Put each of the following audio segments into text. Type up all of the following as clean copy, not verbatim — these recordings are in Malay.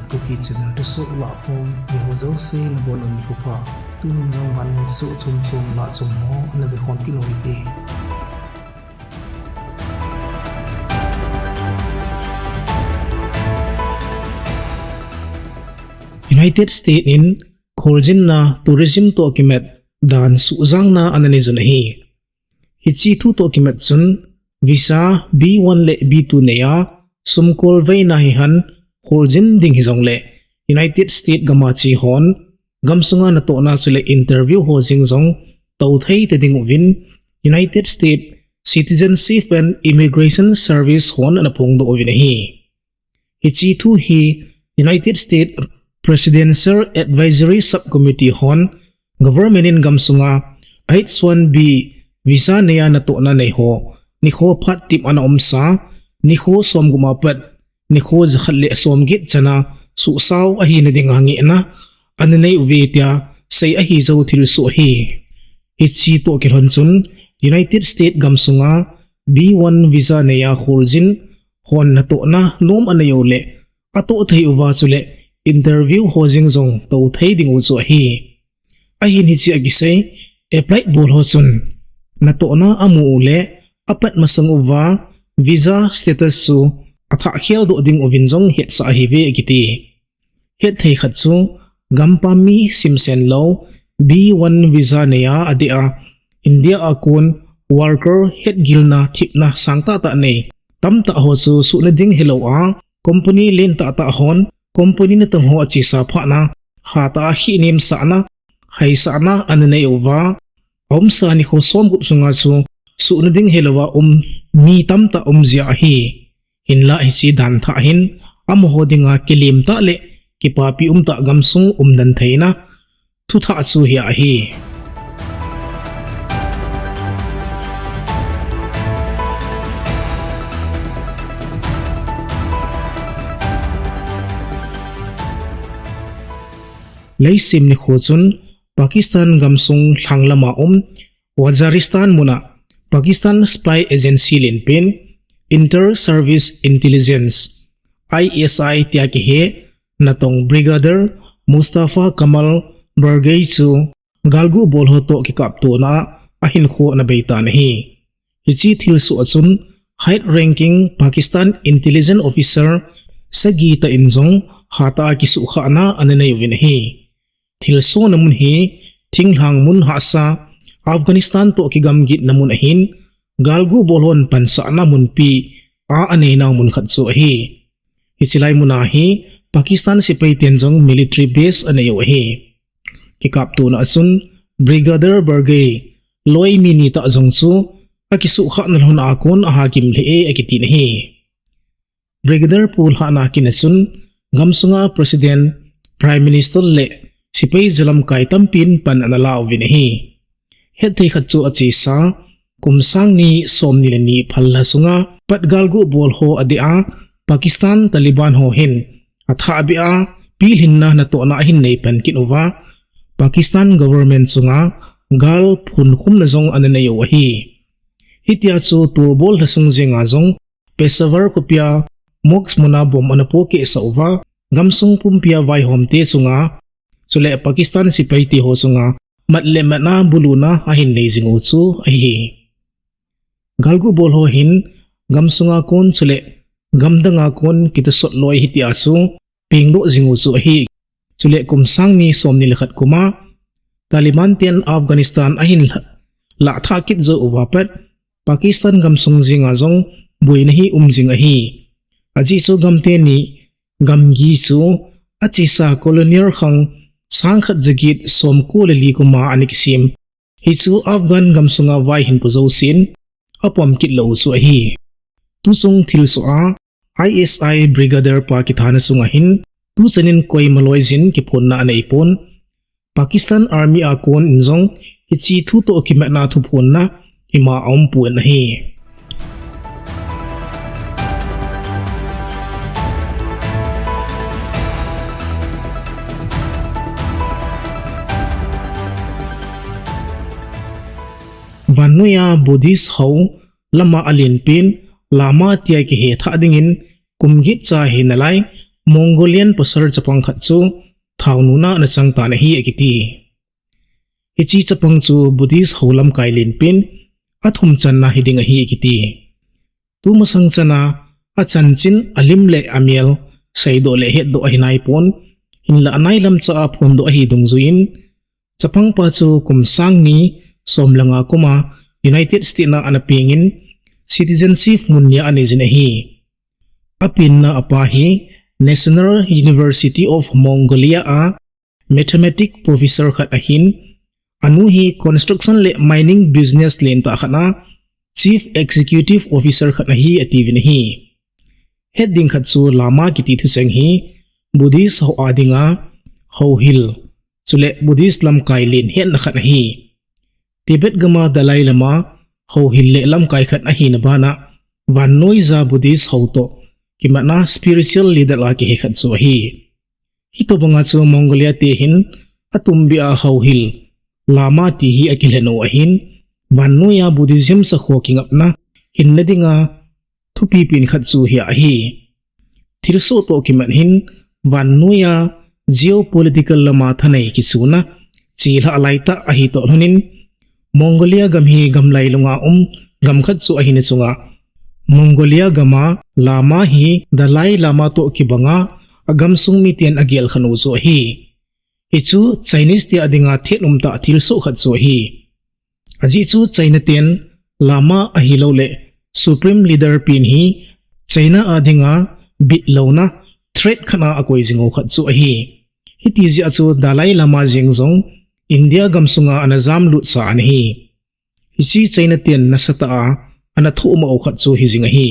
Kuki channel thusoh LAHKHOM ni ho se labon ni ko pa tunung jong VANNOI thusoh chum la chum ho na ve khon ki loi te United States in kholjin na tourism to kimet dan suzang na anani zunahi hichi thu to kimet chun visa B1 le B2 neya sumkol vai na hi han kholjin ding hi jong le United States gamachi hon gamsunga na to na sule interview ho jing jong to thei te ding win United States Citizenship and Immigration Service hon na phong do win hi hichi thu hi United States Presidential Advisory Subcommittee hon government in gamsunga H1B visa neya na to na nei ho ni kho phat tip ana omsa ni kho som gumapat ni kho zakhalle som git chana su saw a hi na ding hangi na an nei uvetia sei a hi zo thil su hi hichi to ke hon chun United States gamsunga B1 visa neya kholjin hon na to na nom anayo le ato thei uwa chule interview hojing jong to thei ding u chu hi a hin hi chi agisei apply bol ho chun na to na amu le apat masang uwa visa status su atha khel do ding ovin jong het sa hi ve giti het thei khat chu gampa mi simsen lo B1 visa neya adia India akun worker het gilna thipna sangta ta nei tamta ho chu su na ding hello a company len ta ta hon company na tang ho chi sa pha na ha ta hi nim sa na hai sa na an nei over om sa ni kho som gup sunga chu su na ding helowa mi tamta zia hi hinla hi chi dan tha hin am ho dinga kilim ta le ki papi ta gamsung dan theina thu tha chu hi a hi leisim ni khochun Pakistan gamsung thanglama Waziristan muna Pakistan Spy Agency linpin Inter-Service Intelligence ISI tiaki he natong Brigadier Mustafa Kamal Bargay chu galgu bolho to ki kapto na ahin kho na beita nahi hichi thil su achun high ranking Pakistan intelligence officer sagi ta injong hata ki su kha na ananai winahi thil so namun hi thinghlang mun ha sa Afghanistan to ki gamgit namun ahin galgu bolhon pansa na mun pi a anei na mun khat so hi hichilai muna hi Pakistan sipai tenjong military base anayo hi kikap tu na asun Brigadier Bargay loi mini ta jong chu akisu kha na hon akon a hakim le e akiti na hi Brigadier pul ha na kinasun gamsunga president prime minister le sipai jalam kai tampin pan anala win hi het thei khat chu achi sa kumsang ni som ni ni phalla sunga patgalgu bol ho adia Pakistan Taliban ho hin atha bia pil hinna na to na hin nei pan kinova Pakistan government sunga gal phun khum na jong anana yo hi hitia chu turbol hasung jinga jong Peshawar kopia mox mona bom anapo ke sauwa gamsung pumpia vai homte sunga chule Pakistan sipai ti ho sunga matle mana buluna ahin nei jingu chu ahi galgu bol ho hin gamsunga kon chule gamdanga kon kitusot loi hitia chu pingdo jingu chu ahi chule kumsang ni somni lekhat kuma Taliban ten Afghanistan ahin la thakit zo uwapat Pakistan gamsung jinga jong buina hi jing ahi aji chu gamte ni gamgi chu achi sa colonial khang sangkhat jagit somko leli kuma anikisim hi chu Afghan gamsunga vai hin puzo sin apom kit lo su hi tu chung thil so a ISI Brigadier pa ki thana sunga hin tu chanin koi maloi jin ki phon na nei pon Pakistan Army akon injong ichi thu to ki ma na thu phon na ima om pu na hi VANNOI Buddhist ho lama alin pin lama tia ki he tha dingin kumgit cha hinalai Mongolian pasar chapang khat chu thau nuna na changta na hi ekiti ichi chapang chu Buddhist holam kailin pin athum chan na hiding a hi ekiti tu masang chana a chanchin alim le amiel saido le het do ahinai pon hinla anai lam cha a phon do hi dungzuin chapang pa chu kumsang ni somlanga kuma United States na anapingin citizenship munya ani jina hi apin na apa hi National University of Mongolia a mathematics professor khat ahin anu hi construction le mining business len ta khana chief executive officer khat na hi ativin hi heading khat chu lama kiti thu chang hi Buddhist ho adinga ho hil chule Buddhist lam kailin hen na khat na hi Tibet gama Dalai Lama ho hil le lam kai khat na hi na bana VANNOI THUSOH Buddhist ho to kimana spiritual leader la ki khat chu hi hito banga chu Mongolia te hin atumbi a ho hil lama ti hi akilheno ahin VANNOI Buddhism sa khoking apna hinnadinga thupi pin khat chu hi a hi thirso to kiman hin VANNOI geopolitical lama thanai ki chuna chila alaita a hi to hnunin Mongolia gam hi gamlai lunga gam khat chu a hi ne chunga Mongolia gama lama hi Dalai Lama to kibanga agam sungmi tian agel khanu chu hi ichu Chinese ti adinga thenum ta thilso khat chu hi aji chu China ten lama ahilo le supreme leader pin hi China adinga bit lona threat khana akoi jingo khat chu hi hiti ji achu Dalai Lama jingjong India gamsunga anazam lut sa an hi ichi China ten nasata a ana thu ma khat chu hi jinga hi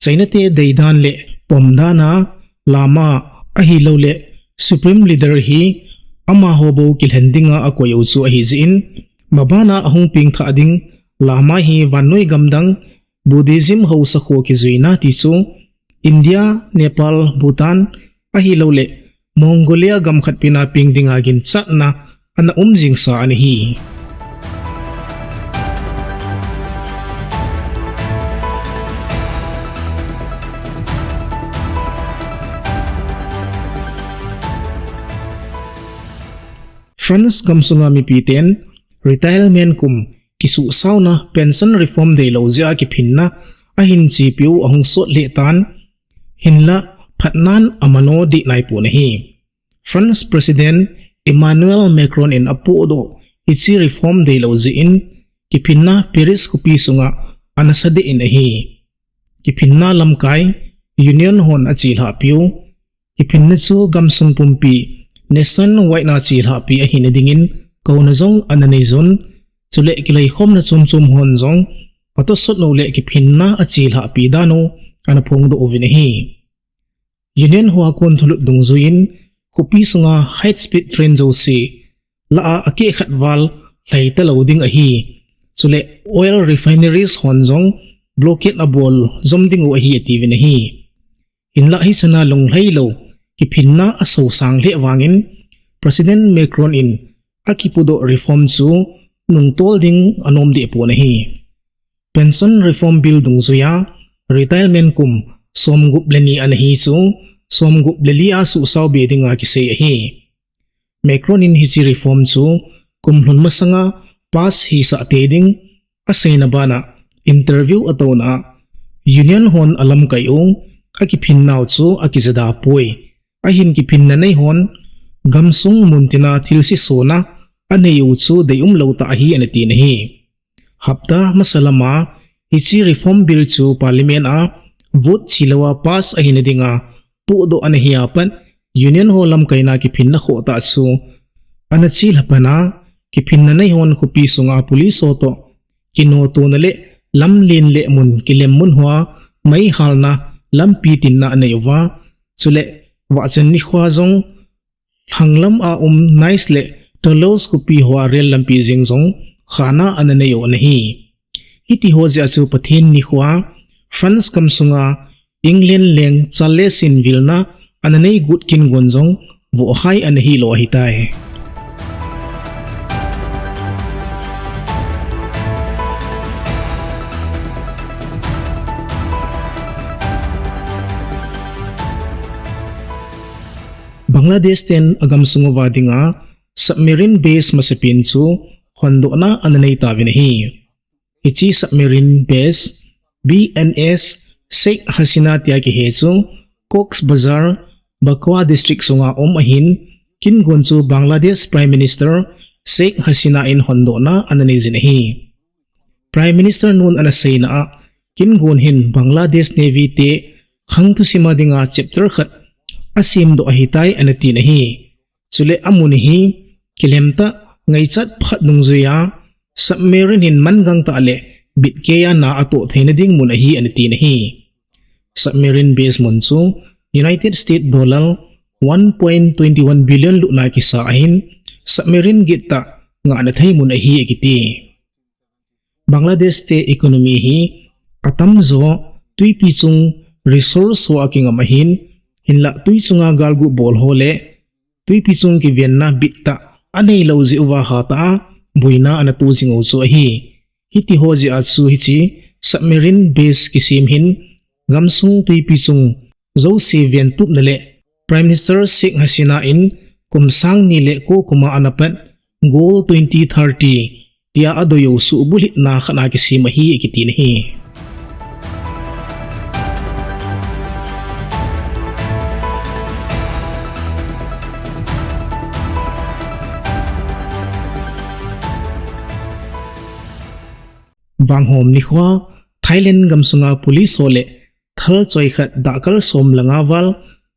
China te deidan le pomdana lama ahilo le supreme leader hi ama hobo kilhendinga akoy uchu hi jin mabana ahung ping tha ading lama hi VANNOI gamdang Buddhism ho sa kho ki zuina ti chu India Nepal Bhutan ahilo le Mongolia gam khat pina ping dinga gin chat na ana jing sa ani hi France gamsunga mi piten retirement kum kisu sauna pension reform de lo ja ki phinna ahin chi piu ahung so le tan hinla phatnan amano di nai pu na hi France president Emmanuel Macron in apo do ichi reform de lo ji in ki phinna Paris kupi sunga anasade in hi ki phinna lamkai union hon achi la piu ki phinna chu gamsung pumpi nation white na chi la pi a hin dingin kauna jong anani zon chule kilai khom na chum hon jong ato sot no le ki phinna a chi la pi dano ana phong do ovin hi union huwa kon thulut dungzuin kupi sunga high speed train jo si la a ake khatwal laita loading a hi chule oil refineries hon jong blockade a bol zomding o hi ativin hi inla hi sana long lo ki phinna aso sang le wangin President Macron in akipudo reform chu nung tol ding anom de po na hi pension reform bill dung zuya retirement kum somgup leni an hi chu somgup leli a su saw be dinga ki se hi Macron in hi reform chu kum hlun masanga pass hi sa te ding asaina bana interview atona union hon alam kai ong aki phinnaw chu akizada poi ahin ki phinna nei hon gamsung muntina thilsi sona aneu chu deum lota hi anati na hi hapta masalama ichi reform bill chu parliament a vote chilawa pass ahin dinga pu do anhiya pan union holam kaina ki phinna khota chu anachil hapana ki phinna nei hon khupi sunga police oto kino to nale lam lin le mun kilem mun hwa mai halna lam pi tinna aneiwa chule wa chen ni khwa jong hanglam a nice le tolos kupi hwa rel lampi jingjong khana ananeyo nahi hiti ho ja chu pathin ni khwa France kamsunga England leng chale sin vilna ananei gut kin gonjong wo hai anhi lo hitai Bangladesh ten agam sunguwa dinga submarine base masapen chu hongdoh na ananay tabi na hi. Ichi submarine base BNS Sheikh Hasina tiya ki he chu Cox Bazar Bakwa district sunga ahin kingon chu Bangladesh Prime Minister Sheikh Hasina in hongdoh na ananay zinahi. Prime Minister nun anasay na kingon hin Bangladesh Navy te khangtu sima dinga chapter khat asim do ahitay anati nahi. Sule amunihi kilemta ngay chat phat nungzuya submarine hin mangang taale bitkeya na ato thayna ding munahi anati nahi. Submarine base munchu United States dollar 1.21 billion luna kisa ahin submarine gita nga anathay munahi agiti. Bangladesh te economy hi atam zo tui pichung resource wa aking amahin hinla tui chunga galgu bol hole tui pichung ki vienna bitta anay lauzi uwa hata buina anatu zingaw so ahi hiti hozi atsu hichi submarine base kisim hin gamsung tui pichung zo si vientup nale Prime Minister Sheikh Hasina in kumsang nile ko kuma anapat goal 2030 tiya adoyo suubulit na kana kisim ahi ikitinahi. VANNOI thusOH Thailand gamsunga police hole thal choi khat dakal som langa wal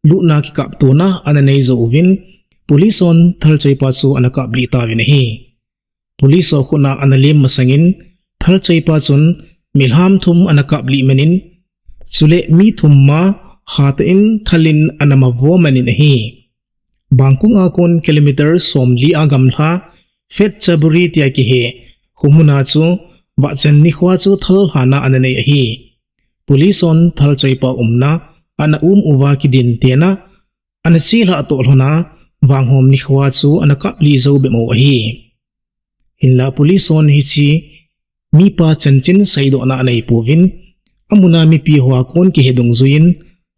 luna ki kap tu na ananay zovin police on thal choi pa chu anaka bli ta vinahi. Police o khuna analim masangin thal choi pa chun milham thum anaka bli manin sule mi thum ma hatin thalin anama vo manin hi. Bangkung akon kilometer som li agamla fet chaburi tia ki he humuna chu Bachan ni khwa chu thal hana ananay ahi. Police on thal choi pa umna ana uwa ki din tena ana chila atol hona VANNOI ni khwa chu ana kapli zo bemo ahi. Hinla police on hichi mi pa chanchin saido na anay povin amuna mi pi hwa kon ki hedong zuin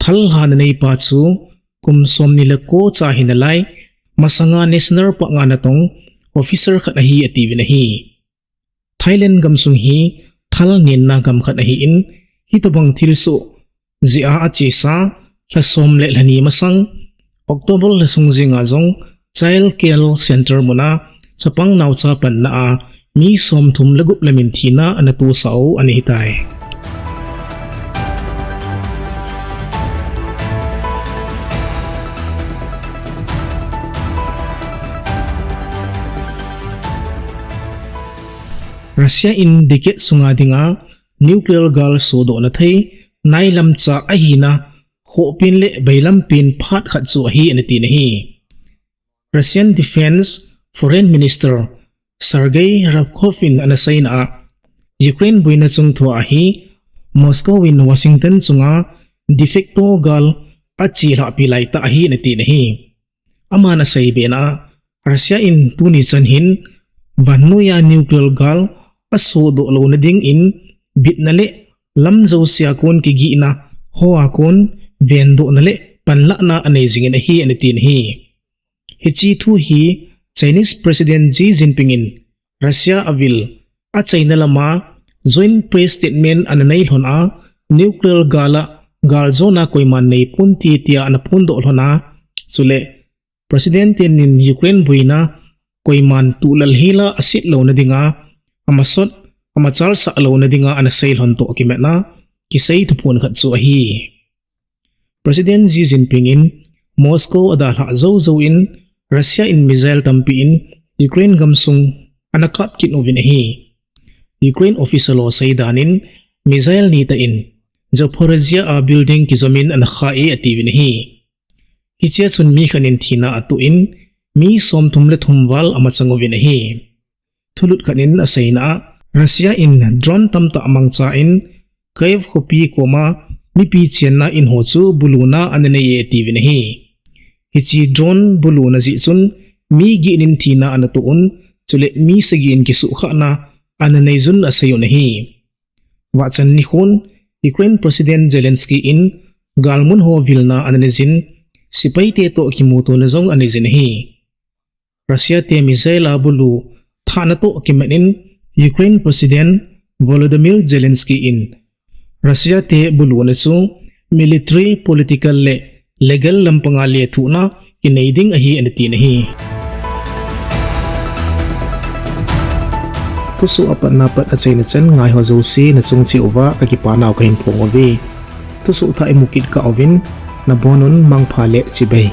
thal hananay pa chu kum som nila ko cha hinalay masanga national pa nga natong officer khat ahi ati vinahi. Thailand gamsung hi thal nin na gam khat ahi in hitabang thilso zia achi sa lasom le lani masang October lasung zinga zong child care center muna sapang naucha pan na mi som thum lagup lamin thina anatu sao ani hitai. Russia in dikit sunga dinga nuclear gal sodo na thay nai lam cha ahina khopin le bailam pin phat khat chu ahi anati nahi. Russian Defense Foreign Minister Sergei Rabkovin anasay na Ukraine buina chung thua ahi Moscow in Washington chunga defecto gal achi la pilay ta ahi anati nahi. Ama nasay bena Russia in tuni chan hin VANNOI nuclear gal asodo lo na ding in bitnale lamzo siya kon kigi na hoa kon vendo nale panla na anay na hi anitin hi. Hichi thu hi Chinese President Xi Jinping in Russia avil at China lama joint press statement ananay hona nuclear gala galzo na koy man na punti tiya anapundo hona sule President in Ukraine buina koy man tulal hila asit lo na dinga amasot amachal sa alo na dinga anasail honto kimet na kisay tupon khatsu ahi. President Xi Jinping in Moscow adala zo in Russia in missile tampi in Ukraine gamsung anakap kinovin ahi. Ukraine official o saydanin missile nita in Zaporizhia a building kizomin anakhae ativin ahi. Hichia chun mi kanin thina atuin mi som tumle thumwal amachangovin ahi. Thulut kanin asay na Russia in drone tamta amangcha in Kiev kopi koma mi pi chen na in hochu buluna ananaye tivin ahi. Hichi drone buluna zi chun mi ginin thina anatuun chule mi sagin kisu kha na ananay zun asayon ahi. Wachan ni khun Ukraine President Zelensky in galmun ho vilna ananizin Sipai te to kimuto na zong anizin hi. Russia te misail abulu thana to kimanin Ukraine President Volodymyr Zelensky in. Russia te bulu na su military political legal lampangali thuna kinaiding ahi aniti na hi. Tuso apat napat at say na chan ngay hozo si na sung si uva kakipanaw kahimpong ovi. Tuso ta imukid ka ovin na bonon mang pale si bay.